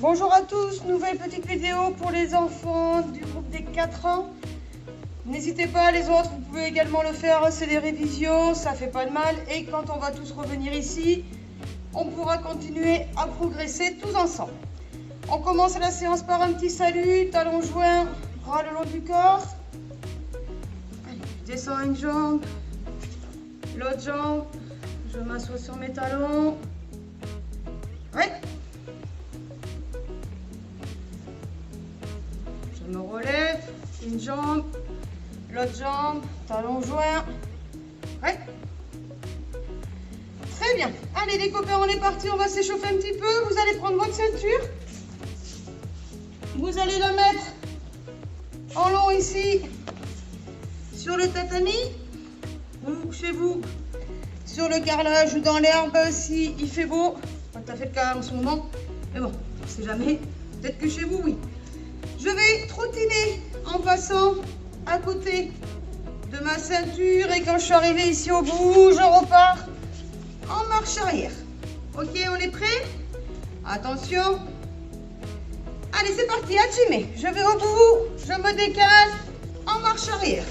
Bonjour à tous, nouvelle petite vidéo pour les enfants du groupe des 4 ans. N'hésitez pas, les autres, vous pouvez également le faire, c'est des révisions, ça fait pas de mal. Et quand on va tous revenir ici, on pourra continuer à progresser tous ensemble. On commence la séance par un petit salut, talons joints, bras le long du corps. Allez, je descends une jambe, l'autre jambe, je m'assois sur mes talons. Ouais. Je me relève, une jambe, l'autre jambe, talons joints. Ouais. Très bien. Allez les copains, on est parti, on va s'échauffer un petit peu. Vous allez prendre votre ceinture. Vous allez la mettre en long ici, sur le tatami, ou chez vous, sur le carrelage ou dans l'herbe si il fait beau. Pas tout à fait le cas en ce moment, mais bon, on ne sait jamais. Peut-être que chez vous, oui. Je vais trottiner en passant à côté de ma ceinture et quand je suis arrivée ici au bout, je repars en marche arrière. Ok, on est prêt? Attention. Allez, c'est parti, Hachime. Je vais au bout, je me décale en marche arrière.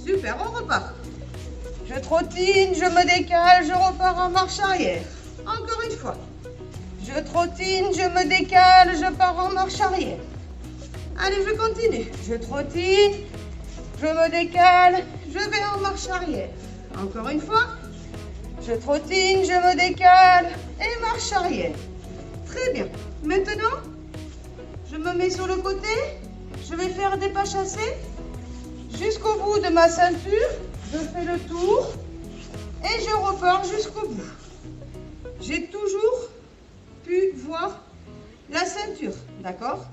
Super, on repart. Je trottine, je me décale, je repars en marche arrière. Encore une fois. Je trottine, je me décale, je pars en marche arrière. Allez, je continue. Je trottine, je me décale, je vais en marche arrière. Encore une fois. Je trottine, je me décale et marche arrière. Très bien. Maintenant, je me mets sur le côté. Je vais faire des pas chassés jusqu'au bout de ma ceinture. Je fais le tour et je repars jusqu'au bout. J'ai toujours pu voir la ceinture, d'accord?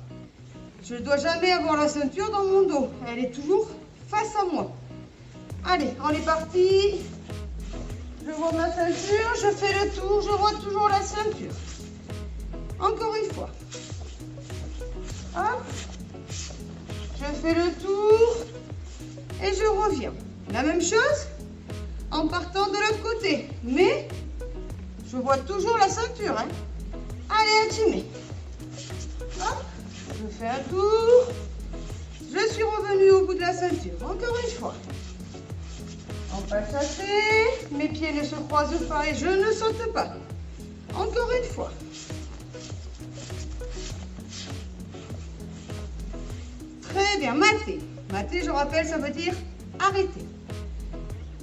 Je ne dois jamais avoir la ceinture dans mon dos. Elle est toujours face à moi. Allez, on est parti. Je vois ma ceinture, je fais le tour, je vois toujours la ceinture. Encore une fois. Hop. Je fais le tour et je reviens. La même chose en partant de l'autre côté. Mais je vois toujours la ceinture. Hein. Allez, Hachime. Hop. Je fais un tour. Je suis revenue au bout de la ceinture. Encore une fois. En pas chasser. Mes pieds ne se croisent pas et je ne saute pas. Encore une fois. Très bien. Mater. Mater, je rappelle, ça veut dire arrêter.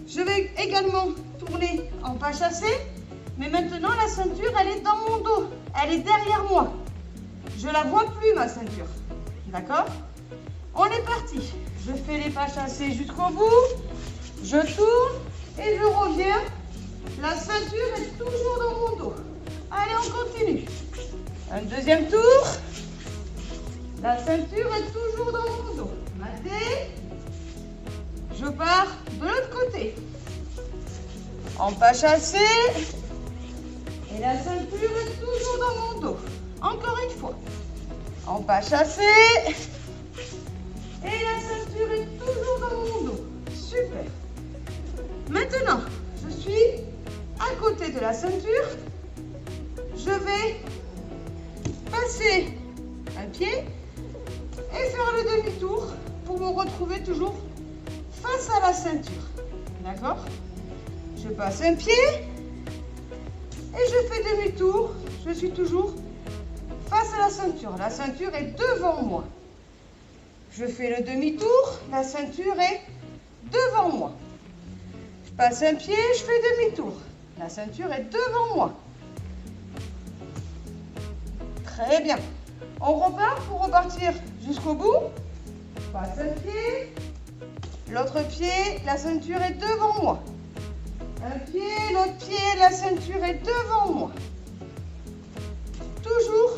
Je vais également tourner en pas chassé. Mais maintenant, la ceinture, elle est dans mon dos. Elle est derrière moi. Je ne la vois plus, ma ceinture. D'accord? On est parti. Je fais les pas chassés jusqu'au bout. Je tourne et je reviens. La ceinture est toujours dans mon dos. Allez, on continue. Un deuxième tour. La ceinture est toujours dans mon dos. Maté. Je pars de l'autre côté. En pas chassé. Et la ceinture est toujours dans mon dos. Encore une fois. En pas chassé. Et la ceinture est toujours dans mon dos. Super. Maintenant, je suis à côté de la ceinture. Je vais passer un pied et faire le demi-tour pour me retrouver toujours face à la ceinture. D'accord? Je passe un pied et je fais demi-tour. Je suis toujours face à la ceinture. La ceinture est devant moi. Je fais le demi-tour. La ceinture est devant moi. Je passe un pied, je fais demi-tour. La ceinture est devant moi. Très bien. On repart pour repartir jusqu'au bout. Je passe un pied. L'autre pied, la ceinture est devant moi. Un pied, l'autre pied, la ceinture est devant moi. Toujours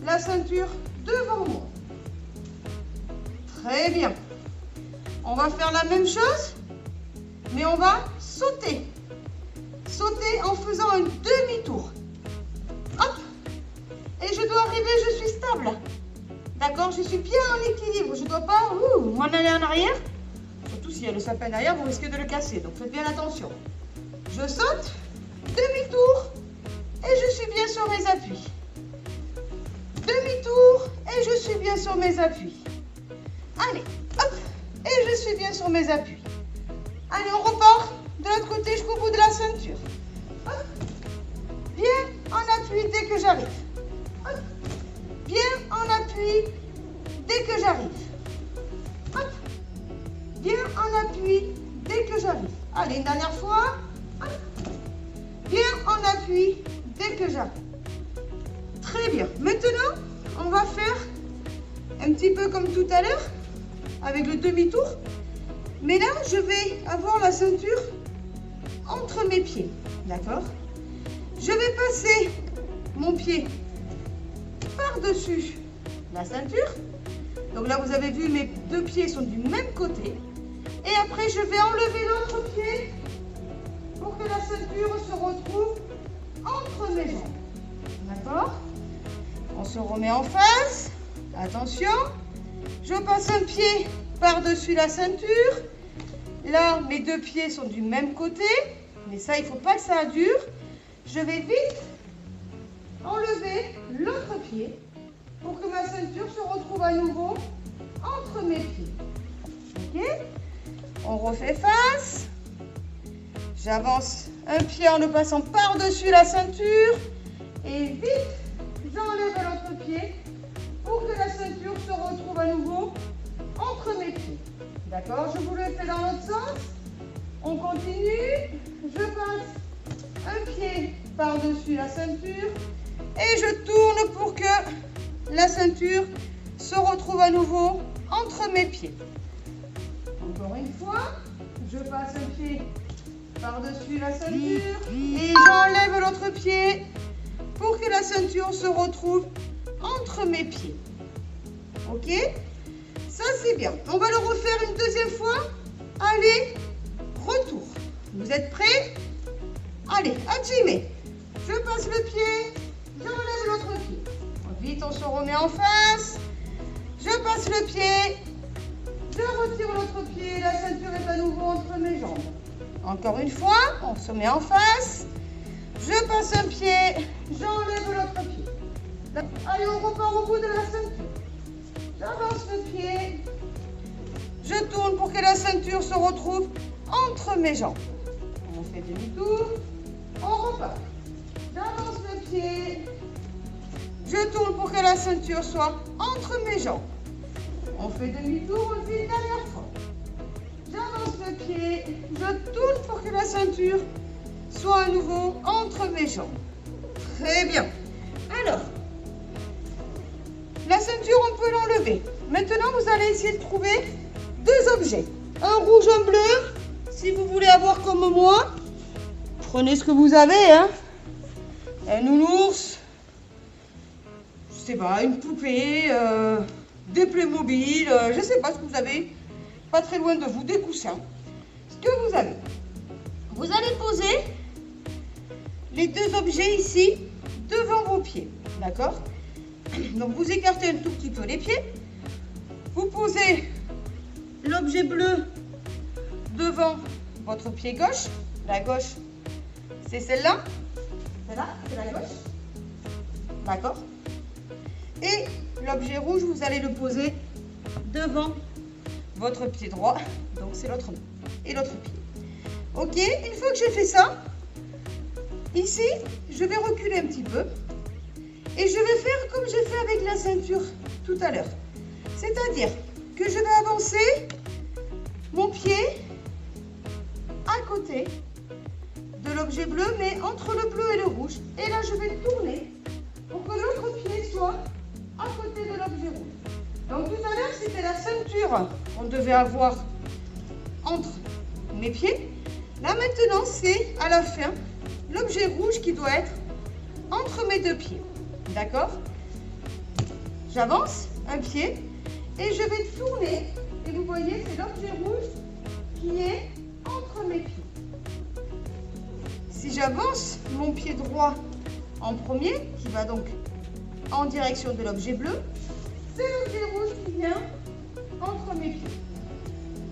la ceinture devant moi. Très bien. On va faire la même chose, mais on va sauter. Sauter en faisant un demi-tour. Hop. Et je dois arriver, je suis stable. D'accord? Je suis bien en équilibre. Je ne dois pas m'en aller en arrière. Surtout s'il y a le sapin derrière, vous risquez de le casser. Donc faites bien attention. Je saute, demi-tour, et je suis bien sur mes appuis. et je suis bien sur mes appuis. Allez, hop, et je suis bien sur mes appuis. Allez, on repart de l'autre côté jusqu'au bout de la ceinture. Hop, bien en appui dès que j'arrive. Hop, bien en appui dès que j'arrive. Hop, bien en appui dès que j'arrive. Allez, une dernière fois. Hop, bien en appui dès que j'arrive. Très bien. Maintenant, on va faire un petit peu comme tout à l'heure, avec le demi-tour. Mais là, je vais avoir la ceinture entre mes pieds. D'accord? Je vais passer mon pied par-dessus la ceinture. Donc là, vous avez vu, mes deux pieds sont du même côté. Et après, je vais enlever l'autre pied pour que la ceinture se retrouve entre mes jambes. D'accord? On se remet en face. Attention. Je passe un pied par-dessus la ceinture. Là, mes deux pieds sont du même côté. Mais ça, il ne faut pas que ça dure. Je vais vite enlever l'autre pied pour que ma ceinture se retrouve à nouveau entre mes pieds. Ok? On refait face. J'avance un pied en le passant par-dessus la ceinture. Et vite, j'enlève l'autre pied pour que la ceinture se retrouve à nouveau entre mes pieds. D'accord? Je vous le fais dans l'autre sens. On continue. Je passe un pied par-dessus la ceinture et je tourne pour que la ceinture se retrouve à nouveau entre mes pieds. Encore une fois, je passe un pied par-dessus la ceinture et j'enlève l'autre pied pour que la ceinture se retrouve entre mes pieds. Ok? Ça, c'est bien. On va le refaire une deuxième fois. Allez, retour. Vous êtes prêts? Allez, hajime. Je passe le pied, j'enlève l'autre pied. Vite, on se remet en face. Je passe le pied, je retire l'autre pied. La ceinture est à nouveau entre mes jambes. Encore une fois, on se met en face. Je passe un pied, j'enlève l'autre pied. Allez, on repart au bout de la ceinture. J'avance le pied. Je tourne pour que la ceinture se retrouve entre mes jambes. On fait demi-tour. On repart. J'avance le pied. Je tourne pour que la ceinture soit entre mes jambes. On fait demi-tour, on le fait une dernière fois. J'avance le pied. Je tourne pour que la ceinture soit à nouveau entre mes jambes. Très bien. Alors, la ceinture, on peut l'enlever. Maintenant, vous allez essayer de trouver deux objets. Un rouge, un bleu. Si vous voulez avoir comme moi, prenez ce que vous avez. Hein. Un nounours, je sais pas, une poupée, des Playmobil, je sais pas ce que vous avez. Pas très loin de vous, des coussins. Ce que vous avez. Vous allez poser les deux objets ici devant vos pieds. D'accord? Donc vous écartez un tout petit peu les pieds. Vous posez l'objet bleu devant votre pied gauche. La gauche, c'est celle-là. Celle-là, c'est la gauche. D'accord? Et l'objet rouge, vous allez le poser devant votre pied droit. Donc c'est l'autre main et l'autre pied. Ok, une fois que j'ai fait ça, ici, je vais reculer un petit peu. Et je vais faire comme j'ai fait avec la ceinture tout à l'heure. C'est-à-dire que je vais avancer mon pied à côté de l'objet bleu, mais entre le bleu et le rouge. Et là, je vais tourner pour que l'autre pied soit à côté de l'objet rouge. Donc tout à l'heure, c'était la ceinture qu'on devait avoir entre mes pieds. Là, maintenant, c'est à la fin l'objet rouge qui doit être entre mes deux pieds. D'accord? J'avance un pied et je vais tourner. Et vous voyez, c'est l'objet rouge qui est entre mes pieds. Si j'avance mon pied droit en premier, qui va donc en direction de l'objet bleu, c'est l'objet rouge qui vient entre mes pieds.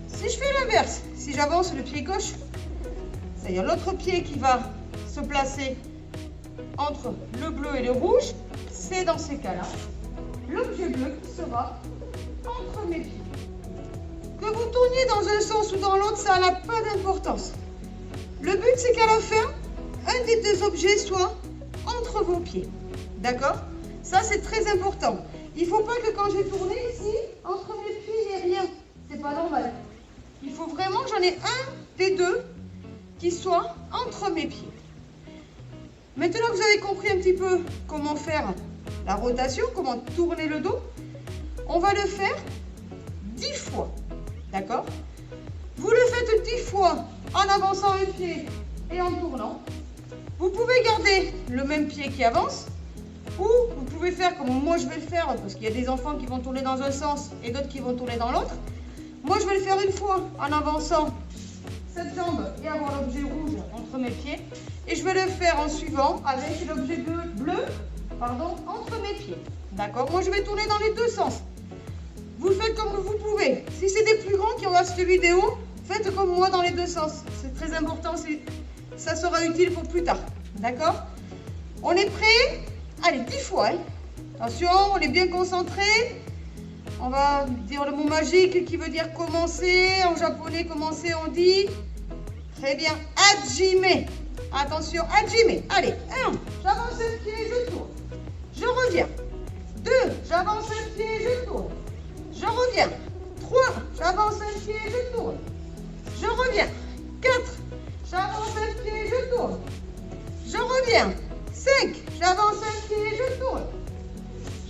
Si je fais l'inverse, si j'avance le pied gauche, c'est-à-dire l'autre pied qui va se placer entre le bleu et le rouge, c'est dans ces cas-là l'objet bleu qui sera entre mes pieds. Que vous tourniez dans un sens ou dans l'autre, ça n'a pas d'importance. Le but, c'est qu'à la fin, un des deux objets soit entre vos pieds. D'accord? Ça, c'est très important. Il ne faut pas que quand j'ai tourné ici, entre mes pieds, il n'y ait rien. C'est pas normal. Il faut vraiment que j'en ai un des deux qui soit entre mes pieds. Maintenant que vous avez compris un petit peu comment faire la rotation, comment tourner le dos, on va le faire 10 fois. D'accord? Vous le faites 10 fois en avançant un pied et en tournant. Vous pouvez garder le même pied qui avance ou vous pouvez faire comme moi je vais le faire parce qu'il y a des enfants qui vont tourner dans un sens et d'autres qui vont tourner dans l'autre. Moi je vais le faire une fois en avançant cette jambe et avoir l'objet rouge entre mes pieds et je vais le faire en suivant avec l'objet bleu entre mes pieds. D'accord? Moi je vais tourner dans les deux sens. Vous le faites comme vous pouvez. Si c'est des plus grands qui regardent cette vidéo, faites comme moi dans les deux sens. C'est très important, ça sera utile pour plus tard. D'accord? On est prêt? Allez, 10 fois. Hein. Attention, on est bien concentré. On va dire le mot magique qui veut dire commencer. En japonais, commencer, on dit. Très bien. Hajime. Attention, hajime. Allez, 1. J'avance un pied, je tourne. Je reviens. 2. J'avance un pied, je tourne. Je reviens. 3. J'avance un pied, je tourne. Je reviens. 4. J'avance un pied, je tourne. Je reviens. 5. J'avance un pied, je tourne.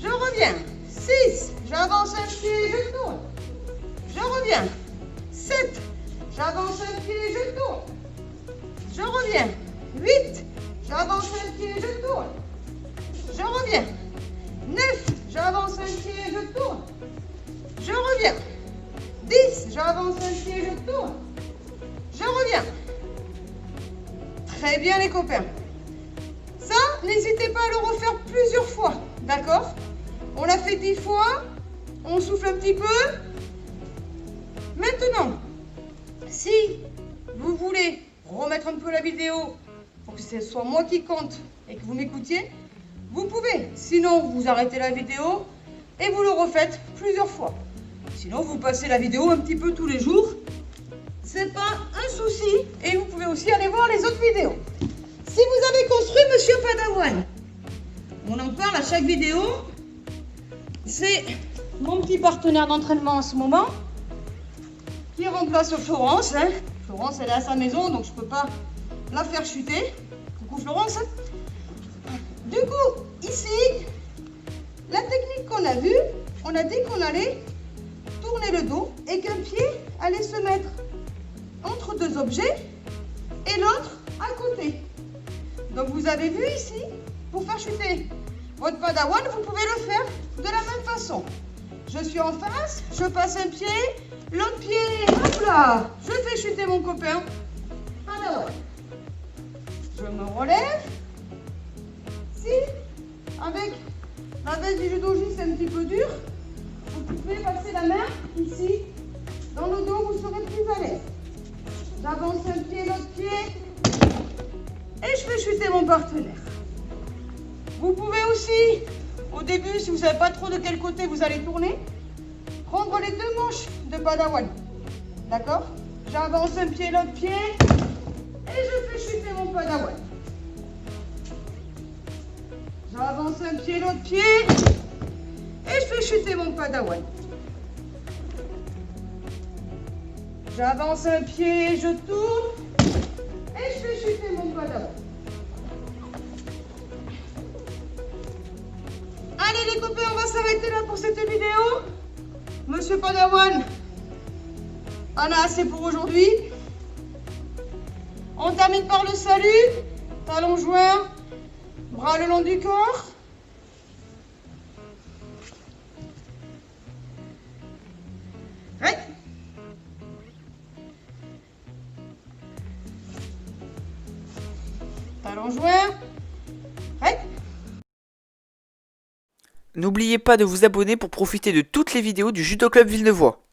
Je reviens. 6. J'avance un pied, je tourne. Je reviens. 7. J'avance un pied, je tourne. Je reviens. 8. J'avance un pied, je tourne. Je reviens. 9. J'avance un pied, je tourne. Je reviens. 10. J'avance un pied, je tourne. Je reviens. Très bien les copains. Ça, n'hésitez pas à le refaire plusieurs fois. D'accord? On l'a fait 10 fois. On souffle un petit peu. Maintenant, si vous voulez remettre un peu la vidéo pour que ce soit moi qui compte et que vous m'écoutiez, vous pouvez. Sinon, vous arrêtez la vidéo et vous le refaites plusieurs fois. Sinon, vous passez la vidéo un petit peu tous les jours. C'est pas un souci. Et vous pouvez aussi aller voir les autres vidéos. Si vous avez construit Monsieur Padawan, on en parle à chaque vidéo. C'est mon petit partenaire d'entraînement en ce moment qui remplace Florence. Hein. Florence, elle est à sa maison, donc je ne peux pas la faire chuter. Coucou Florence. Du coup, ici, la technique qu'on a vue, on a dit qu'on allait tourner le dos et qu'un pied allait se mettre entre deux objets et l'autre à côté. Donc vous avez vu ici, pour faire chuter votre Padawan, vous pouvez le faire de la même façon. Je suis en face, je passe un pied, l'autre pied, hop là, je fais chuter mon copain Padawan. Je me relève. Si, avec la veste du judoji, c'est un petit peu dur, vous pouvez passer la main ici, dans le dos, vous serez plus à l'aise. J'avance un pied, l'autre pied, et je fais chuter mon partenaire. Vous pouvez aussi, au début, si vous ne savez pas trop de quel côté vous allez tourner, prendre les deux manches de Padawan. D'accord? J'avance un pied, l'autre pied, et je fais chuter mon Padawan. J'avance un pied, l'autre pied, et je fais chuter mon Padawan. J'avance un pied, je tourne, et je fais chuter mon Padawan. Allez les copains, on va s'arrêter là pour cette vidéo. Monsieur Padawan en a assez pour aujourd'hui. On termine par le salut. Talons joints, bras le long du corps. Ouais. Talons joints. Ouais. N'oubliez pas de vous abonner pour profiter de toutes les vidéos du Judo Club Villeneuvois.